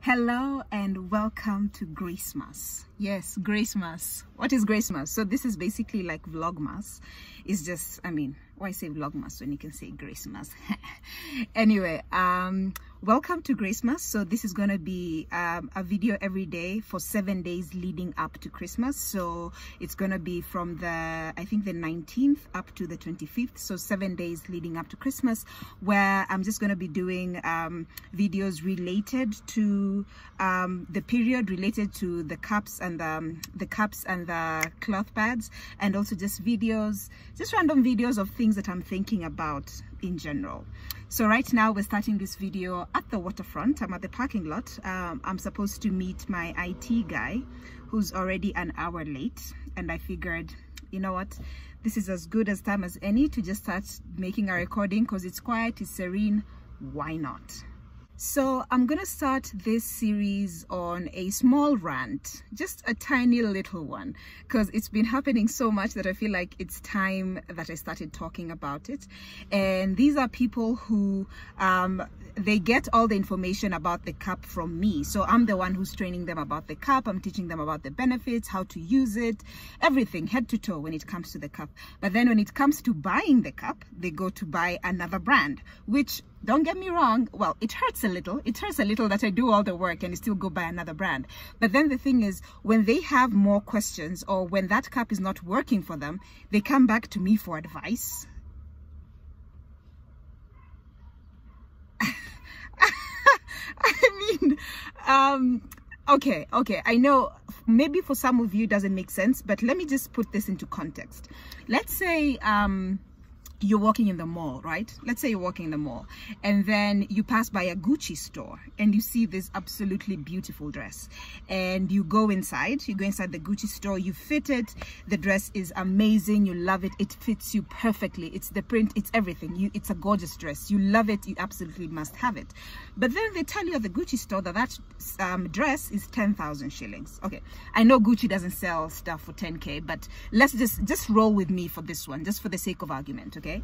Hello and welcome to Gracemas. Yes, Gracemas. What is Gracemas? So this is basically like Vlogmas. It's just, why say Vlogmas when you can say Gracemas? Anyway, welcome to Gracemas. So this is going to be a video every day for 7 days leading up to Christmas. So it's going to be from the 19th up to the 25th. So 7 days leading up to Christmas, where I'm just going to be doing videos related to the period, related to the cups and the cloth pads, and also just random videos of things that I'm thinking about in general. So right now we're starting this video at the waterfront. I'm at the parking lot. I'm supposed to meet my IT guy who's already an hour late, and I figured, you know what, this is as good as time as any to just start making a recording because it's quiet, it's serene. Why not? So I'm gonna start this series on a small rant, just a tiny little one, because it's been happening so much that I feel like it's time that I started talking about it. And these are people who they get all the information about the cup from me. So I'm the one who's training them about the cup. I'm teaching them about the benefits, how to use it, everything head to toe when it comes to the cup. But then when it comes to buying the cup, they go to buy another brand, which, don't get me wrong, well, it hurts a little that I do all the work and still go buy another brand. But then the thing is, when they have more questions or when that cup is not working for them, they come back to me for advice. Okay, I know maybe for some of you it doesn't make sense, but let me just put this into context. Let's say you're walking in the mall, right? Let's say you're walking in the mall and then you pass by a Gucci store and you see this absolutely beautiful dress, and you go inside the Gucci store, you fit it, the dress is amazing, you love it, it fits you perfectly, it's the print, it's everything, it's a gorgeous dress, you love it, you absolutely must have it. But then they tell you at the Gucci store that dress is 10,000 shillings. Okay, I know Gucci doesn't sell stuff for 10k, but let's just roll with me for this one, just for the sake of argument. Okay,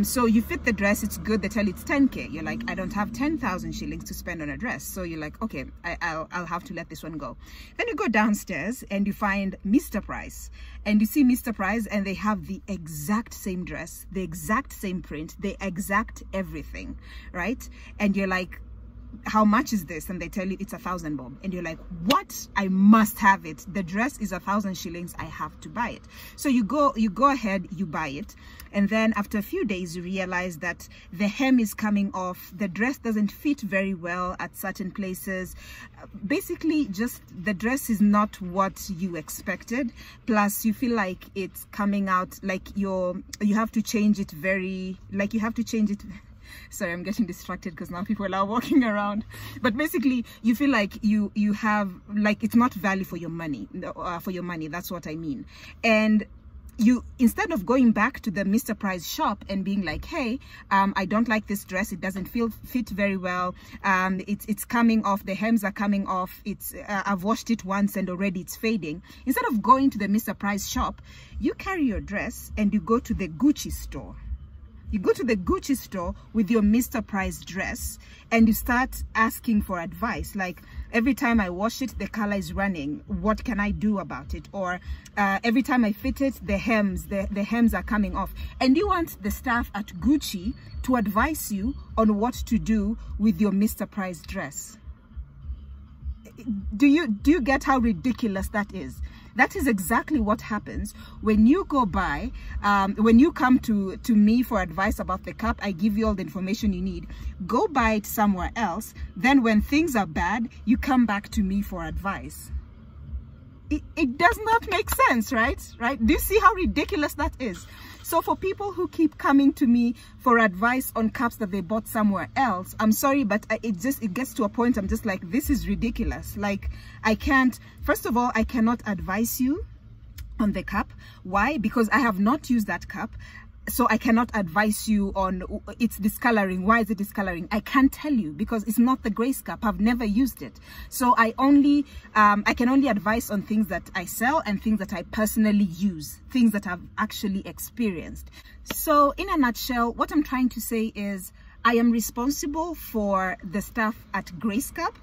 so you fit the dress, it's good, they tell you it's 10k, you're like, I don't have 10,000 shillings to spend on a dress. So you're like, okay, I'll have to let this one go. Then you go downstairs and you find Mr. Price, and you see Mr. Price and they have the exact same dress, the exact same print, the exact everything, right? And you're like, how much is this? And they tell you it's 1,000 bob, and you're like, what? I must have it, the dress is 1,000 shillings, I have to buy it. So you go ahead, you buy it, and then after a few days you realize that the hem is coming off, the dress doesn't fit very well at certain places, basically just the dress is not what you expected, plus you feel like it's coming out like you have to change it sorry, I'm getting distracted because now people are walking around. But basically, you feel like you have, like, it's not value for your money. That's what I mean. And you, instead of going back to the Mr. Price shop and being like, hey, I don't like this dress, it doesn't fit very well, it's coming off, the hems are coming off, I've washed it once and already it's fading. Instead of going to the Mr. Price shop, you carry your dress and you go to the Gucci store. You go to the Gucci store with your Mr. Price dress and you start asking for advice. Like, every time I wash it, the color is running. What can I do about it? Or every time I fit it, the hems are coming off. And you want the staff at Gucci to advise you on what to do with your Mr. Price dress. Do you get how ridiculous that is? That is exactly what happens when you go buy, when you come to me for advice about the cup. I give you all the information you need. Go buy it somewhere else. Then when things are bad, you come back to me for advice. It does not make sense, right? Do you see how ridiculous that is? So for people who keep coming to me for advice on cups that they bought somewhere else, I'm sorry, but it gets to a point I'm just like, this is ridiculous. Like, I can't, first of all, I cannot advise you on the cup. Why? Because I have not used that cup. So I cannot advise you on its discoloring. Why is it discoloring? I can't tell you because it's not the Grace cup. I've never used it. So I can only advise on things that I sell and things that I personally use, things that I've actually experienced. So in a nutshell, what I'm trying to say is I am responsible for the stuff at Grace Cup.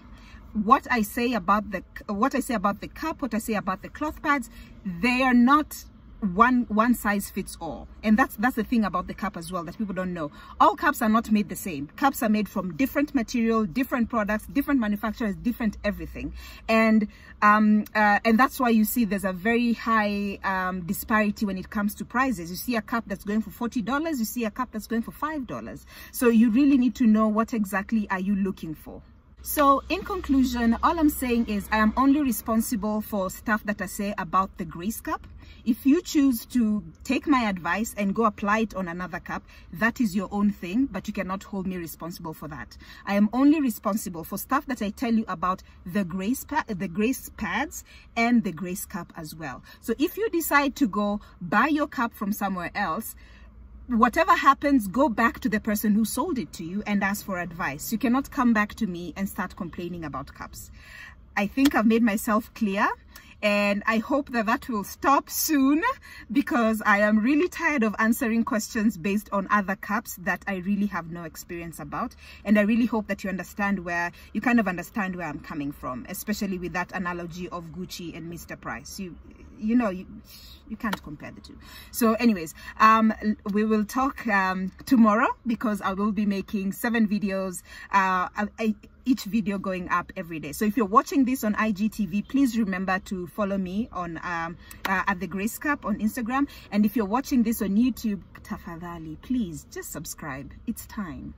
what I say about the cup, what I say about the cloth pads, they are not one size fits all. And that's the thing about the cup as well that people don't know. All cups are not made the same. Cups are made from different material, different products, different manufacturers, different everything. And that's why you see there's a very high disparity when it comes to prices. You see a cup that's going for $40, you see a cup that's going for $5. So you really need to know what exactly are you looking for. So in conclusion, all I'm saying is I am only responsible for stuff that I say about the Grace cup. If you choose to take my advice and go apply it on another cup, that is your own thing, but you cannot hold me responsible for that. I am only responsible for stuff that I tell you about the Grace pads and the Grace cup as well. So if you decide to go buy your cup from somewhere else, whatever happens, go back to the person who sold it to you and ask for advice. You cannot come back to me and start complaining about cups. I think I've made myself clear, and I hope that will stop soon, because I am really tired of answering questions based on other cups that I really have no experience about. And I really hope that you understand you kind of understand where I'm coming from, especially with that analogy of Gucci and Mr. Price. You know, you can't compare the two. So anyways, we will talk tomorrow, because I will be making 7 videos, each video going up every day. So if you're watching this on IGTV, please remember to follow me on at the Grace Cup on Instagram. And if you're watching this on YouTube, tafadhali, please just subscribe. It's time.